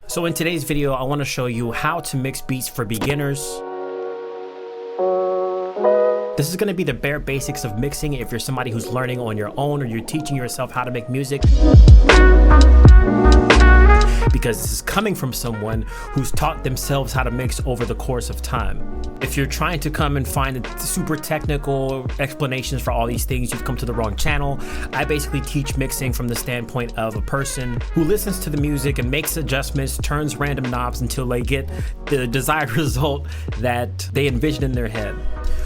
So in today's video, I want to show you how to mix beats for beginners. This is going to be the bare basics of mixing if you're somebody who's learning on your own or you're teaching yourself how to make music. Because this is coming from someone who's taught themselves how to mix over the course of time. If you're trying to come and find super technical explanations for all these things, you've come to the wrong channel. I basically teach mixing from the standpoint of a person who listens to the music and makes adjustments, turns random knobs until they get the desired result that they envision in their head.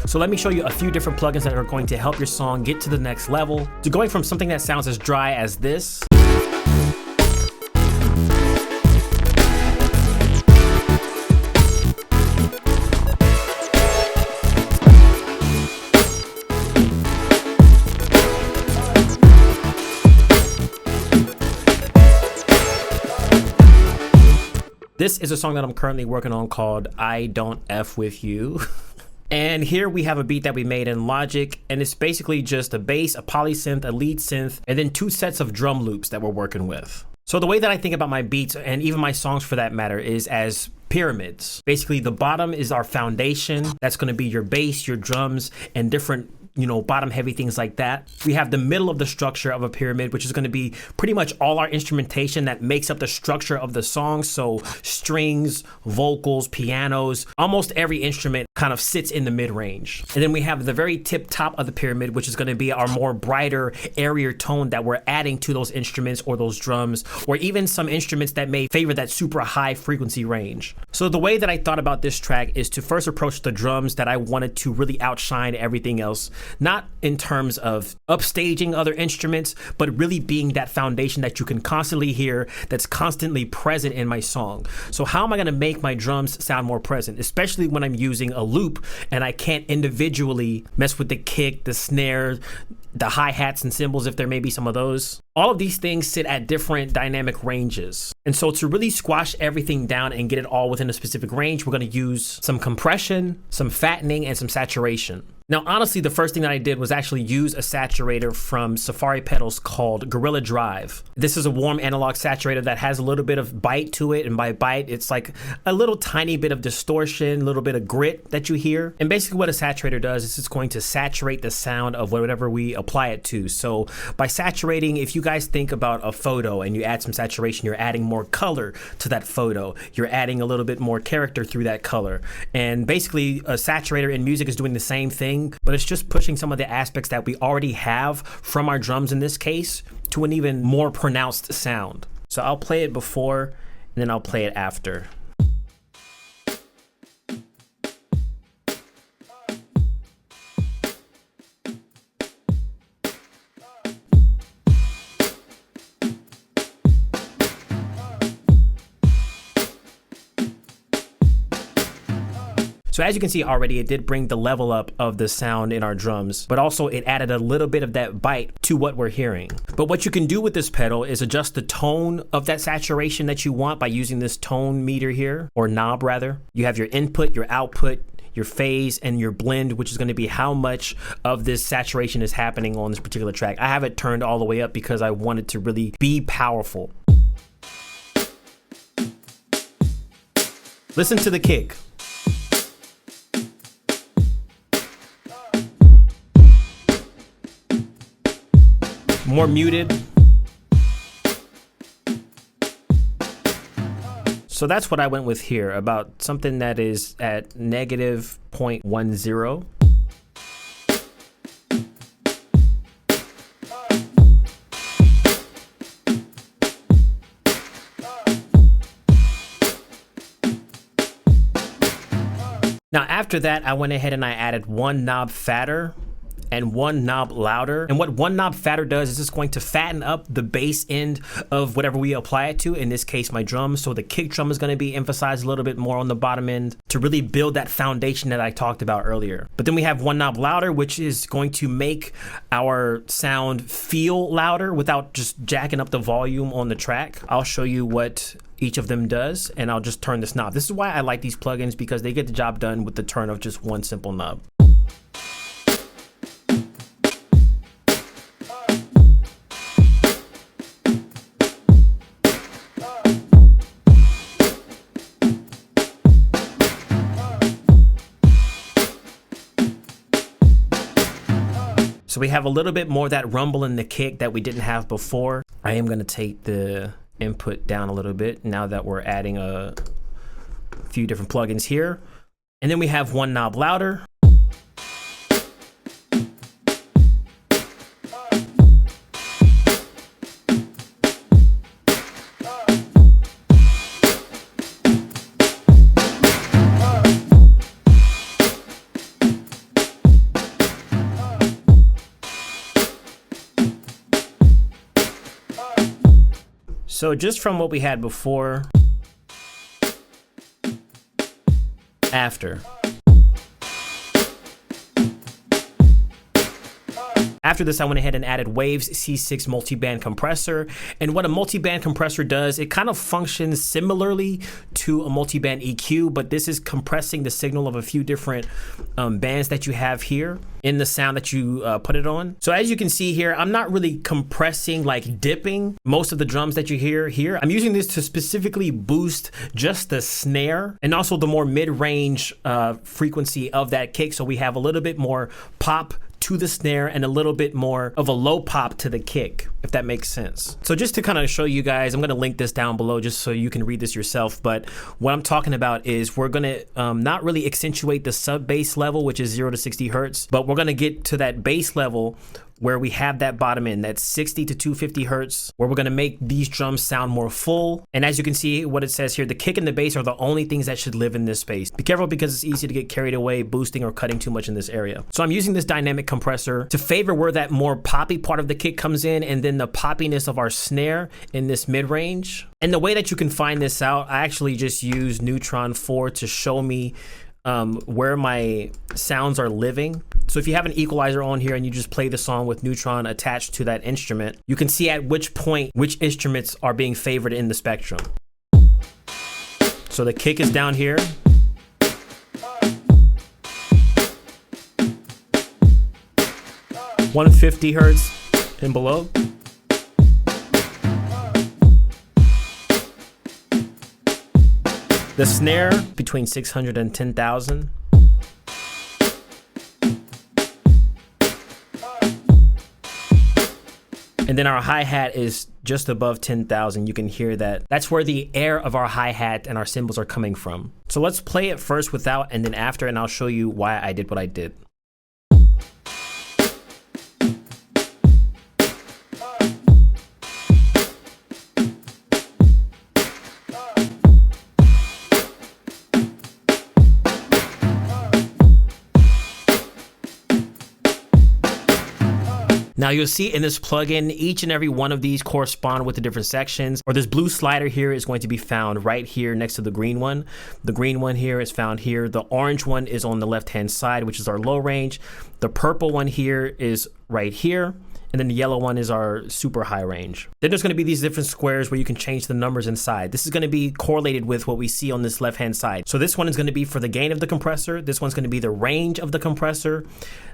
So let me show you a few different plugins that are going to help your song get to the next level, to going from something that sounds as dry as this This is a song that I'm currently working on called I Don't F With You. And here we have a beat that we made in Logic, and it's basically just a bass, a polysynth, a lead synth, and then 2 sets of drum loops that we're working with. So the way that I think about my beats, and even my songs for that matter, is as pyramids. Basically, the bottom is our foundation. That's going to be your bass, your drums, and different bottom heavy things like that. We have the middle of the structure of a pyramid, which is going to be pretty much all our instrumentation that makes up the structure of the song. So strings, vocals, pianos, almost every instrument kind of sits in the mid-range. And then we have the very tip top of the pyramid, which is going to be our more brighter, airier tone that we're adding to those instruments or those drums, or even some instruments that may favor that super high frequency range. So the way that I thought about this track is to first approach the drums that I wanted to really outshine everything else. Not in terms of upstaging other instruments, but really being that foundation that you can constantly hear, that's constantly present in my song. So how am I going to make my drums sound more present, especially when I'm using a loop and I can't individually mess with the kick, the snare, the hi-hats and cymbals if there may be some of those. All of these things sit at different dynamic ranges. And so to really squash everything down and get it all within a specific range, we're going to use some compression, some fattening, and some saturation. Now, honestly, the first thing that I did was actually use a saturator from Safari Pedals called Gorilla Drive. This is a warm analog saturator that has a little bit of bite to it. And by bite, it's like a little tiny bit of distortion, a little bit of grit that you hear. And basically what a saturator does is it's going to saturate the sound of whatever we apply it to. So by saturating, if you guys think about a photo and you add some saturation, you're adding more color to that photo. You're adding a little bit more character through that color. And basically a saturator in music is doing the same thing, but it's just pushing some of the aspects that we already have from our drums in this case to an even more pronounced sound. So I'll play it before and then I'll play it after. So as you can see already, it did bring the level up of the sound in our drums, but also it added a little bit of that bite to what we're hearing. But what you can do with this pedal is adjust the tone of that saturation that you want by using this tone meter here, or knob rather. You have your input, your output, your phase, and your blend, which is going to be how much of this saturation is happening on this particular track. I have it turned all the way up because I want it to really be powerful. Listen to the kick. More muted. So that's what I went with here, about something that is at -0.10. Now after that, I went ahead and I added 1 knob fatter and 1 knob louder. And what 1 knob fatter does is it's going to fatten up the bass end of whatever we apply it to, in this case my drum. So the kick drum is going to be emphasized a little bit more on the bottom end to really build that foundation that I talked about earlier. But then we have 1 knob louder, which is going to make our sound feel louder without just jacking up the volume on the track. I'll show you what each of them does, and I'll just turn this knob. This is why I like these plugins, because they get the job done with the turn of just 1 simple knob. we have a little bit more of that rumble in the kick that we didn't have before. I am going to take the input down a little bit now that we're adding a few different plugins here. And then we have one knob louder. So just from what we had before, after. After this, I went ahead and added Waves C6 multiband compressor. And what a multiband compressor does, it kind of functions similarly to a multiband EQ, but this is compressing the signal of a few different bands that you have here in the sound that you put it on. So as you can see here, I'm not really compressing, like dipping most of the drums that you hear here. I'm using this to specifically boost just the snare and also the more mid-range frequency of that kick. So we have a little bit more pop to the snare and a little bit more of a low pop to the kick, if that makes sense. So just to kind of show you guys, I'm going to link this down below just so you can read this yourself. But what I'm talking about is we're going to not really accentuate the sub bass level, which is 0 to 60 hertz, but we're going to get to that bass level where we have that bottom end, that's 60 to 250 hertz, where we're gonna make these drums sound more full. And as you can see what it says here, the kick and the bass are the only things that should live in this space. Be careful because it's easy to get carried away boosting or cutting too much in this area. So I'm using this dynamic compressor to favor where that more poppy part of the kick comes in and then the poppiness of our snare in this mid-range. And the way that you can find this out, I actually just use Neutron 4 to show me where my sounds are living. So if you have an equalizer on here and you just play the song with Neutron attached to that instrument, you can see at which point which instruments are being favored in the spectrum. So the kick is down here. (150 hertz and below). The snare between 600 and 10,000. And then our hi-hat is just above 10,000. You can hear that. That's where the air of our hi-hat and our cymbals are coming from. So let's play it first without and then after, and I'll show you why I did what I did. Now you'll see in this plugin, each and every one of these correspond with the different sections, or this blue slider here is going to be found right here next to the green one. The green one here is found here. The orange one is on the left-hand side, which is our low range. The purple one here is right here. And then the yellow one is our super high range. Then there's gonna be these different squares where you can change the numbers inside. This is gonna be correlated with what we see on this left-hand side. So this one is gonna be for the gain of the compressor. This one's gonna be the range of the compressor.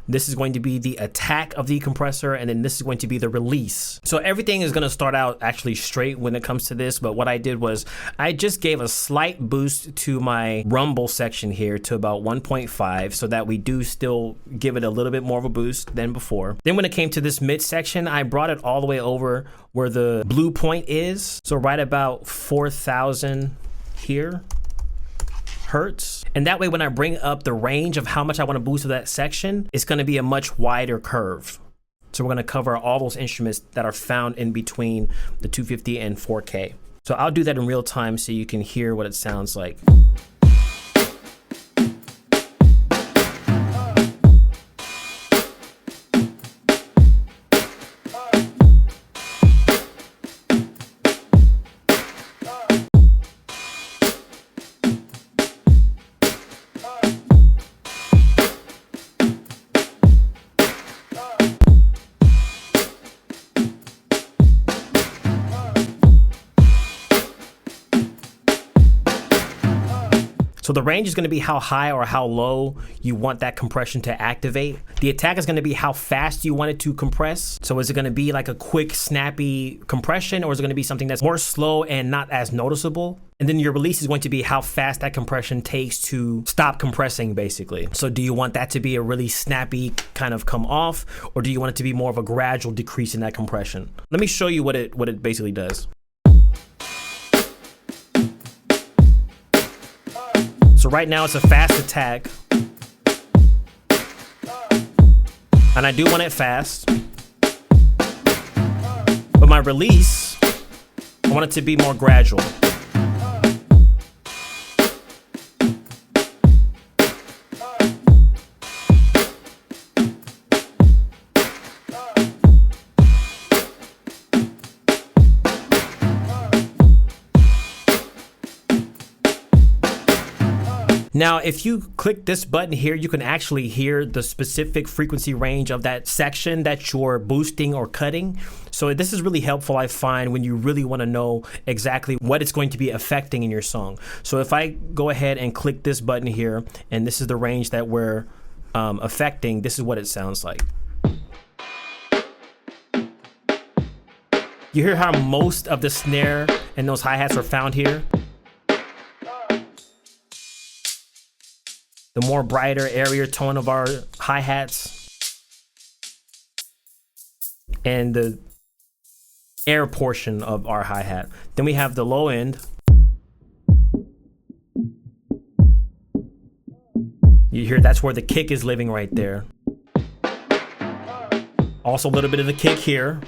This is going to be the attack of the compressor, and then this is going to be the release. So everything is gonna start out actually straight when it comes to this, but what I did was I just gave a slight boost to my rumble section here to about 1.5 so that we do still give it a little bit more of a boost than before. Then when it came to this mid section, I brought it all the way over where the blue point is. So right about 4,000 here. Hertz. And that way when I bring up the range of how much I want to boost to that section, it's going to be a much wider curve. So we're going to cover all those instruments that are found in between the 250 and 4K. So I'll do that in real time so you can hear what it sounds like. So the range is going to be how high or how low you want that compression to activate. The attack is going to be how fast you want it to compress. So is it going to be like a quick, snappy compression, or is it going to be something that's more slow and not as noticeable? And then your release is going to be how fast that compression takes to stop compressing, basically. So do you want that to be a really snappy kind of come off, or do you want it to be more of a gradual decrease in that compression? Let me show you what it basically does. So right now it's a fast attack, and I do want it fast, but my release, I want it to be more gradual. Now, if you click this button here, you can actually hear the specific frequency range of that section that you're boosting or cutting. So this is really helpful, I find, when you really want to know exactly what it's going to be affecting in your song. So if I go ahead and click this button here, and this is the range that we're affecting, this is what it sounds like. You hear how most of the snare and those hi-hats are found here? The more brighter, airier tone of our hi-hats and the air portion of our hi-hat. Then we have the low end. You hear that's where the kick is living right there. Also a little bit of the kick here.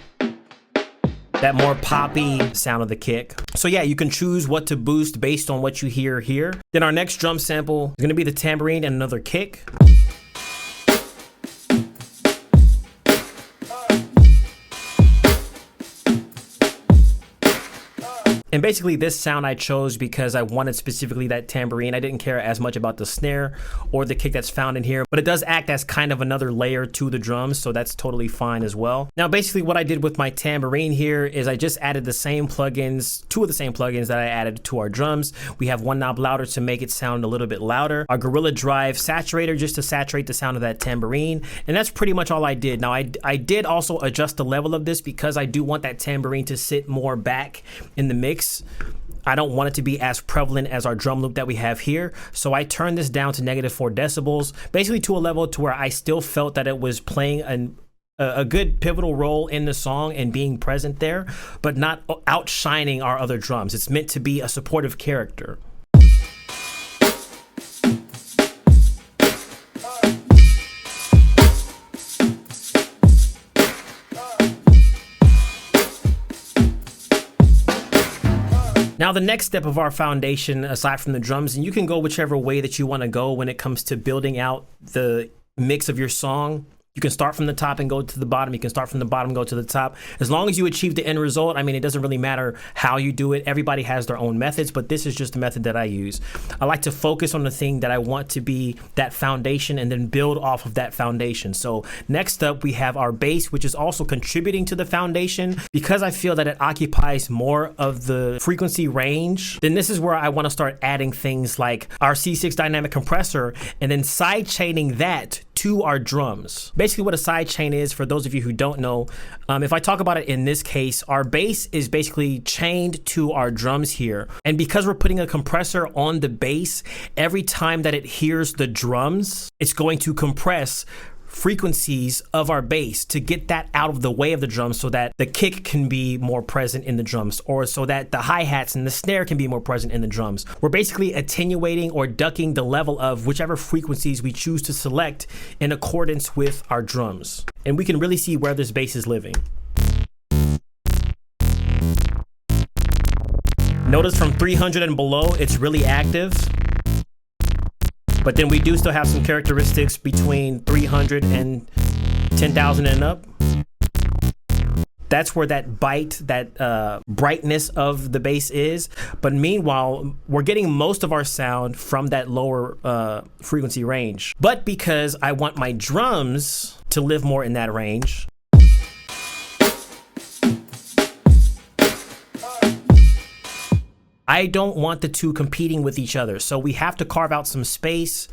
That more poppy sound of the kick. So yeah, you can choose what to boost based on what you hear here. Then our next drum sample is gonna be the tambourine and another kick. And basically this sound I chose because I wanted specifically that tambourine. I didn't care as much about the snare or the kick that's found in here, but it does act as kind of another layer to the drums, so that's totally fine as well. Now basically what I did with my tambourine here is I just added the same plugins, two of the same plugins that I added to our drums. We have one knob louder to make it sound a little bit louder, our Gorilla Drive saturator just to saturate the sound of that tambourine, and that's pretty much all I did. Now I did also adjust the level of this because I do want that tambourine to sit more back in the mix. I don't want it to be as prevalent as our drum loop that we have here. So I turned this down to -4 decibels, basically to a level to where I still felt that it was playing a good pivotal role in the song and being present there, but not outshining our other drums. It's meant to be a supportive character. Now the next step of our foundation, aside from the drums, and you can go whichever way that you want to go when it comes to building out the mix of your song. You can start from the top and go to the bottom. You can start from the bottom and go to the top. As long as you achieve the end result, I mean, it doesn't really matter how you do it. Everybody has their own methods, but this is just the method that I use. I like to focus on the thing that I want to be that foundation and then build off of that foundation. So next up, we have our bass, which is also contributing to the foundation. Because I feel that it occupies more of the frequency range, then this is where I want to start adding things like our C6 dynamic compressor and then side chaining that to our drums. Basically what a side chain is, for those of you who don't know, if I talk about it in this case, our bass is basically chained to our drums here. And because we're putting a compressor on the bass, every time that it hears the drums, it's going to compress frequencies of our bass to get that out of the way of the drums so that the kick can be more present in the drums, or so that the hi-hats and the snare can be more present in the drums. We're basically attenuating or ducking the level of whichever frequencies we choose to select in accordance with our drums. And we can really see where this bass is living. Notice from 300 and below, it's really active. But then we do still have some characteristics between 300 and 10,000 and up. That's where that bite, that brightness of the bass is. But meanwhile, we're getting most of our sound from that lower frequency range. But because I want my drums to live more in that range, I don't want the two competing with each other. So we have to carve out some space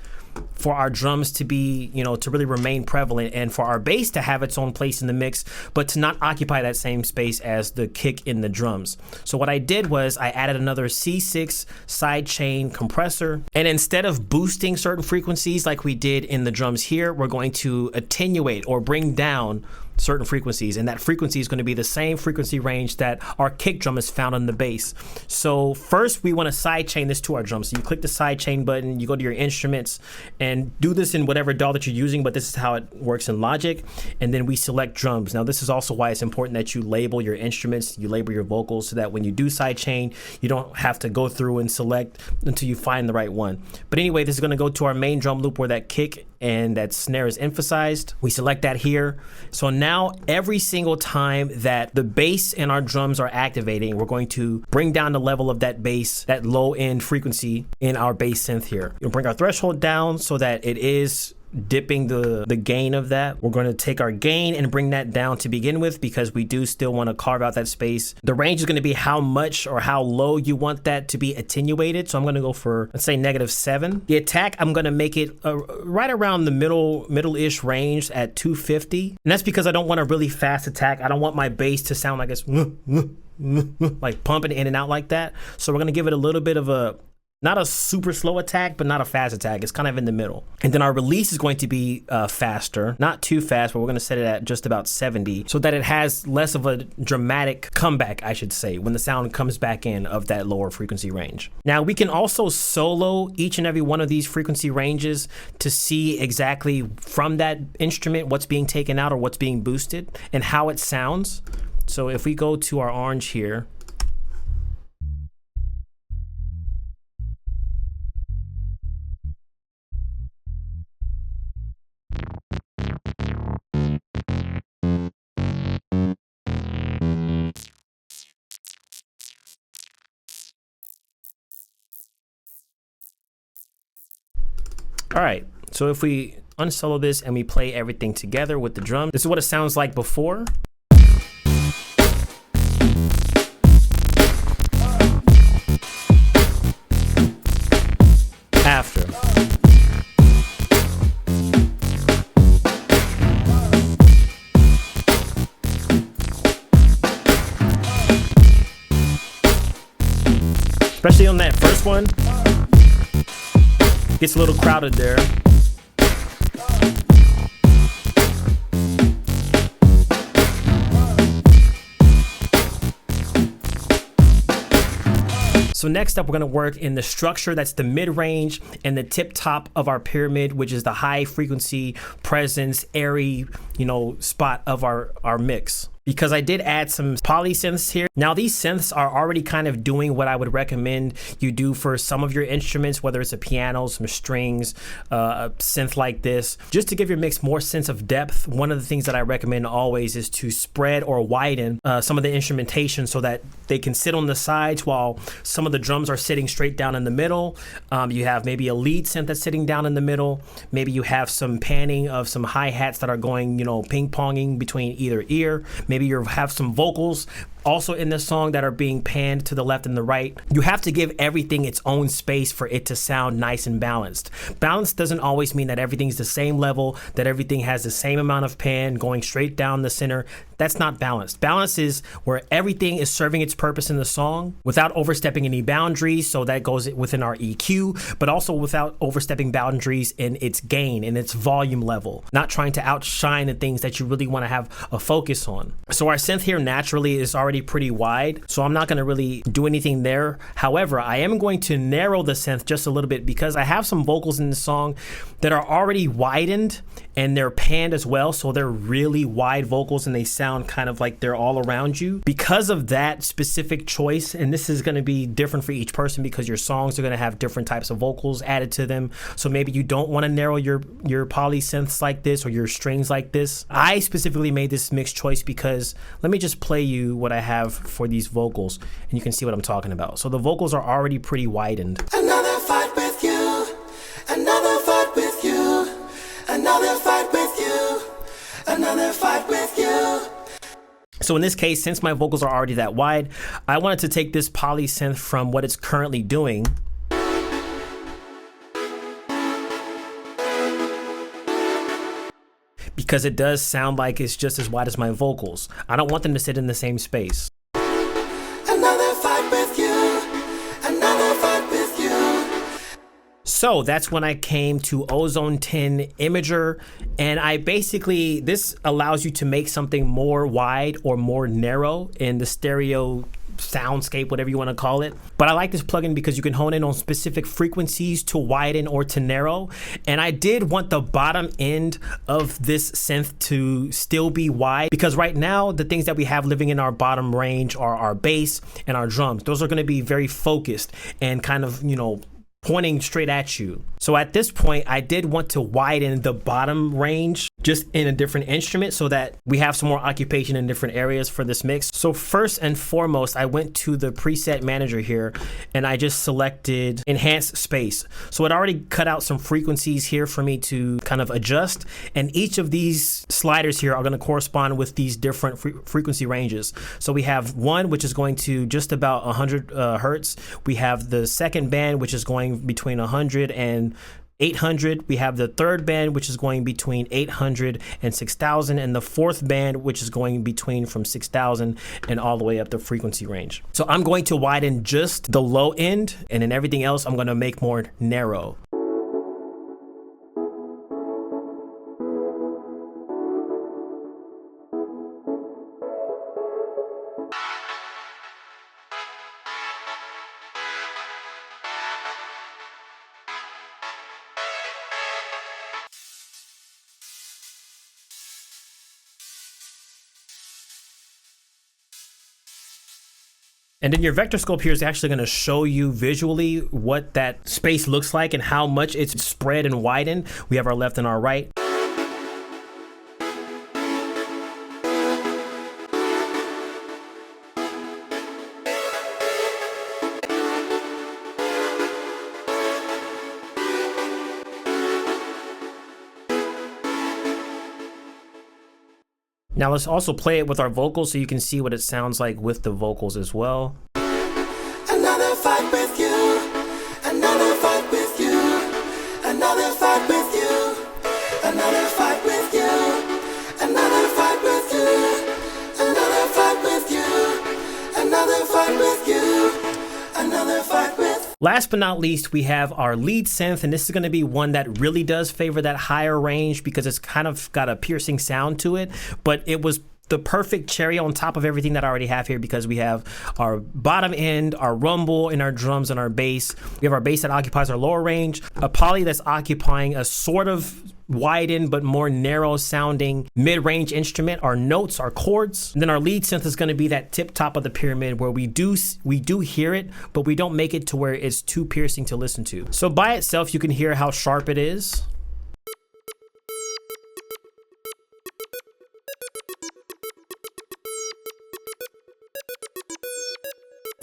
for our drums to be, you know, to really remain prevalent, and for our bass to have its own place in the mix, but to not occupy that same space as the kick in the drums. So what I did was I added another C6 sidechain compressor, and instead of boosting certain frequencies like we did in the drums here, we're going to attenuate or bring down certain frequencies, and that frequency is going to be the same frequency range that our kick drum is found on the bass. So first we want to sidechain this to our drum. So you click the sidechain button, you go to your instruments, and do this in whatever DAW that you're using, but this is how it works in Logic. And then we select drums. Now this is also why it's important that you label your instruments, you label your vocals, so that when you do sidechain, you don't have to go through and select until you find the right one. But anyway, this is going to go to our main drum loop where that kick and that snare is emphasized. We select that here. So now every single time that the bass and our drums are activating, we're going to bring down the level of that bass, that low end frequency in our bass synth here. You'll bring our threshold down so that it is dipping the gain of that. We're going to take our gain and bring that down to begin with, because we do still want to carve out that space. The range is going to be how much or how low you want that to be attenuated. So I'm going to go for, let's say, -7. The attack, I'm going to make it right around the middle-ish range at 250. And that's because I don't want a really fast attack. I don't want my bass to sound like it's like pumping in and out like that. So we're going to give it a little bit of a, not a super slow attack, but not a fast attack. It's kind of in the middle. And then our release is going to be faster, not too fast, but we're going to set it at just about 70 so that it has less of a dramatic comeback, I should say, when the sound comes back in of that lower frequency range. Now we can also solo each and every one of these frequency ranges to see exactly from that instrument what's being taken out or what's being boosted and how it sounds. So if we go to our orange here, all right, so if we unsolo this and we play everything together with the drum, this is what it sounds like before. After. Especially on that first one. Gets a little crowded there. So next up, we're going to work in the structure that's the mid-range and the tip top of our pyramid, which is the high frequency presence, airy, you know, spot of our mix. Because I did add some poly synths here. Now these synths are already kind of doing what I would recommend you do for some of your instruments, whether it's a piano, some strings, a synth like this. Just to give your mix more sense of depth, one of the things that I recommend always is to spread or widen some of the instrumentation so that they can sit on the sides while some of the drums are sitting straight down in the middle. You have maybe a lead synth that's sitting down in the middle. Maybe you have some panning of some hi-hats that are going, you know, ping-ponging between either ear. Maybe you have some vocals also in this song that are being panned to the left and the right. You have to give everything its own space for it to sound nice and balanced. Balance doesn't always mean that everything's the same level, that everything has the same amount of pan going straight down the center. That's not balanced. Balance is where everything is serving its purpose in the song without overstepping any boundaries. So that goes within our EQ, but also without overstepping boundaries in its gain and its volume level, not trying to outshine the things that you really want to have a focus on. So our synth here naturally is already pretty wide, so I'm not going to really do anything there. However, I am going to narrow the synth just a little bit because I have some vocals in the song that are already widened and they're panned as well, so they're really wide vocals and they sound kind of like they're all around you. Because of that specific choice, and this is going to be different for each person because your songs are going to have different types of vocals added to them, so maybe you don't want to narrow your poly synths like this or your strings like this. I specifically made this mixed choice because let me just play you what I have for these vocals and you can see what I'm talking about. So the vocals are already pretty widened. Another fight with you, another fight with you, another fight with you, another fight with you. So in this case, since my vocals are already that wide, I wanted to take this poly synth from what it's currently doing because it does sound like it's just as wide as my vocals. I don't want them to sit in the same space. Another fight with you, another fight with you. So that's when I came to Ozone 10 Imager, and this allows you to make something more wide or more narrow in the stereo soundscape, whatever you want to call it. But I like this plugin because you can hone in on specific frequencies to widen or to narrow. And I did want the bottom end of this synth to still be wide, because right now the things that we have living in our bottom range are our bass and our drums. Those are going to be very focused and kind of, pointing straight at you. So at this point, I did want to widen the bottom range just in a different instrument so that we have some more occupation in different areas for this mix. So first and foremost, I went to the preset manager here and I just selected enhance space. So it already cut out some frequencies here for me to kind of adjust. And each of these sliders here are going to correspond with these different frequency ranges. So we have one, which is going to just about 100 hertz. We have the second band, which is going between 100 and 800. We have the third band, which is going between 800 and 6,000, and the fourth band, which is going between from 6,000 and all the way up the frequency range. So I'm going to widen just the low end, and then everything else I'm going to make more narrow. And then your vector scope here is actually going to show you visually what that space looks like and how much it's spread and widened. We have our left and our right. Now let's also play it with our vocals so you can see what it sounds like with the vocals as well. Another fight with you, another fight with you, another fight with you, another fight with you, another fight with you, another fight with you, another fight with you, another fight with. Last but not least, we have our lead synth, and this is going to be one that really does favor that higher range because it's kind of got a piercing sound to it, but it was the perfect cherry on top of everything that I already have here because we have our bottom end, our rumble, and our drums and our bass. We have our bass that occupies our lower range, a poly that's occupying a sort of widened but more narrow sounding mid-range instrument, our notes, our chords. And then our lead synth is going to be that tip top of the pyramid where we do hear it, but we don't make it to where it's too piercing to listen to. So by itself, you can hear how sharp it is.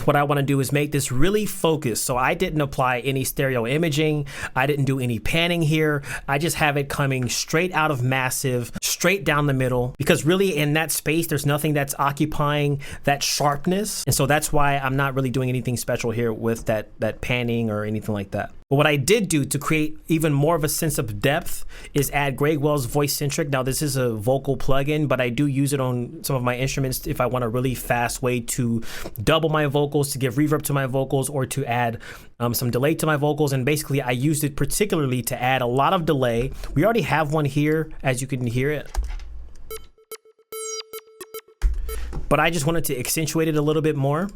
What I want to do is make this really focused. So I didn't apply any stereo imaging. I didn't do any panning here. I just have it coming straight out of massive, straight down the middle, because really in that space, there's nothing that's occupying that sharpness. And so that's why I'm not really doing anything special here with that panning or anything like that. But what I did do to create even more of a sense of depth is add Greg Wells Voice Centric. Now this is a vocal plugin, but I do use it on some of my instruments if I want a really fast way to double my vocals, to give reverb to my vocals, or to add some delay to my vocals. And basically I used it particularly to add a lot of delay. We already have one here, as you can hear it. But I just wanted to accentuate it a little bit more.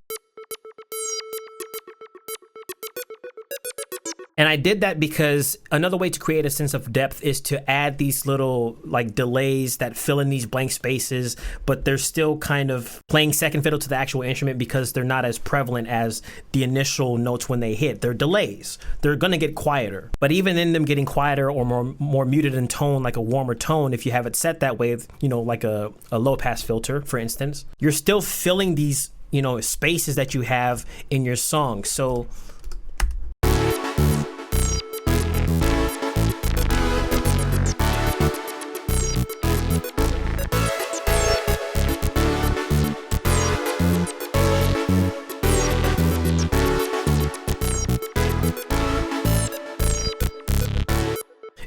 And I did that because another way to create a sense of depth is to add these little like delays that fill in these blank spaces, but they're still kind of playing second fiddle to the actual instrument because they're not as prevalent as the initial notes when they hit. They're delays. They're going to get quieter. But even in them getting quieter or more muted in tone, like a warmer tone, if you have it set that way, like a low pass filter, for instance, you're still filling these, spaces that you have in your song. So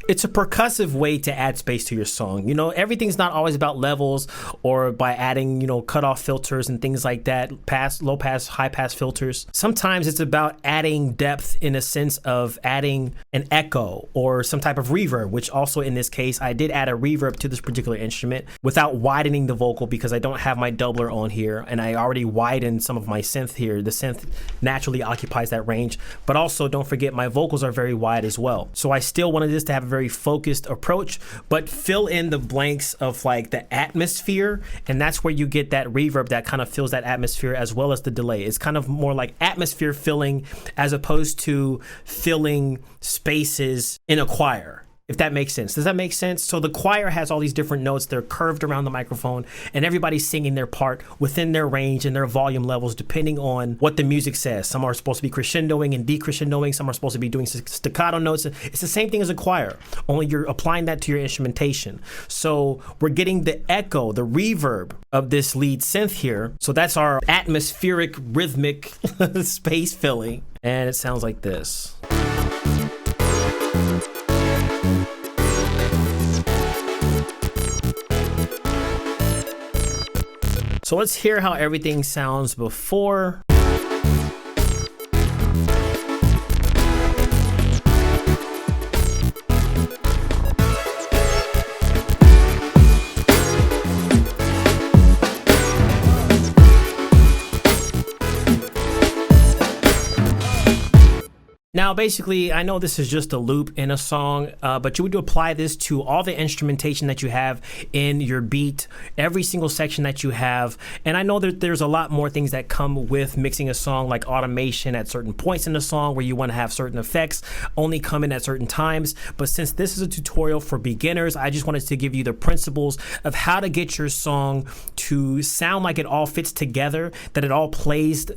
It's a percussive way to add space to your song. You know, everything's not always about levels or by adding, you know, cutoff filters and things like that, low pass, high pass filters. Sometimes it's about adding depth in a sense of adding an echo or some type of reverb, which also in this case, I did add a reverb to this particular instrument without widening the vocal because I don't have my doubler on here and I already widened some of my synth here. The synth naturally occupies that range, but also don't forget my vocals are very wide as well. So I still wanted this to have a very focused approach, but fill in the blanks of like the atmosphere, and that's where you get that reverb that kind of fills that atmosphere as well as the delay. It's kind of more like atmosphere filling as opposed to filling spaces in a choir, if that makes sense. Does that make sense? So the choir has all these different notes. They're curved around the microphone and everybody's singing their part within their range and their volume levels depending on what the music says. Some are supposed to be crescendoing and decrescendoing. Some are supposed to be doing staccato notes. It's the same thing as a choir, only you're applying that to your instrumentation. So we're getting the echo, the reverb of this lead synth here. So that's our atmospheric rhythmic space filling. And it sounds like this. So let's hear how everything sounds before. Now, basically, I know this is just a loop in a song, but you would apply this to all the instrumentation that you have in your beat, every single section that you have. And I know that there's a lot more things that come with mixing a song, like automation at certain points in the song where you want to have certain effects only come in at certain times. But since this is a tutorial for beginners, I just wanted to give you the principles of how to get your song to sound like it all fits together, that it all plays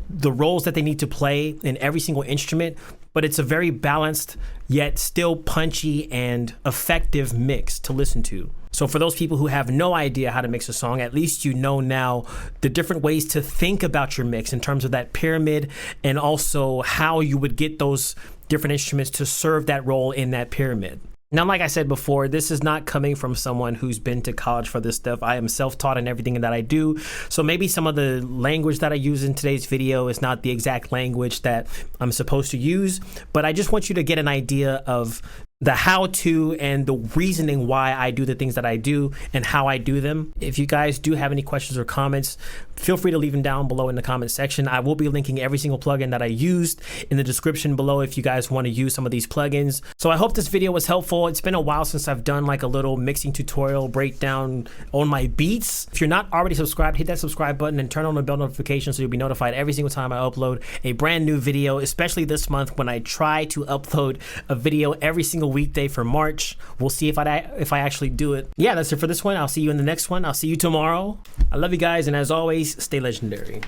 the roles that they need to play in every single instrument. But it's a very balanced yet still punchy and effective mix to listen to. So for those people who have no idea how to mix a song, at least you know now the different ways to think about your mix in terms of that pyramid and also how you would get those different instruments to serve that role in that pyramid. Now, like I said before, this is not coming from someone who's been to college for this stuff. I am self-taught in everything that I do. So maybe some of the language that I use in today's video is not the exact language that I'm supposed to use, but I just want you to get an idea of the how-to and the reasoning why I do the things that I do and how I do them. If you guys do have any questions or comments, feel free to leave them down below in the comment section. I will be linking every single plugin that I used in the description below if you guys want to use some of these plugins. So I hope this video was helpful. It's been a while since I've done like a little mixing tutorial breakdown on my beats. If you're not already subscribed, hit that subscribe button and turn on the bell notification so you'll be notified every single time I upload a brand new video, especially this month when I try to upload a video every single weekday for March. We'll see if I actually do it. Yeah, that's it for this one. I'll see you in the next one. I'll see you tomorrow. I love you guys, and as always, stay legendary.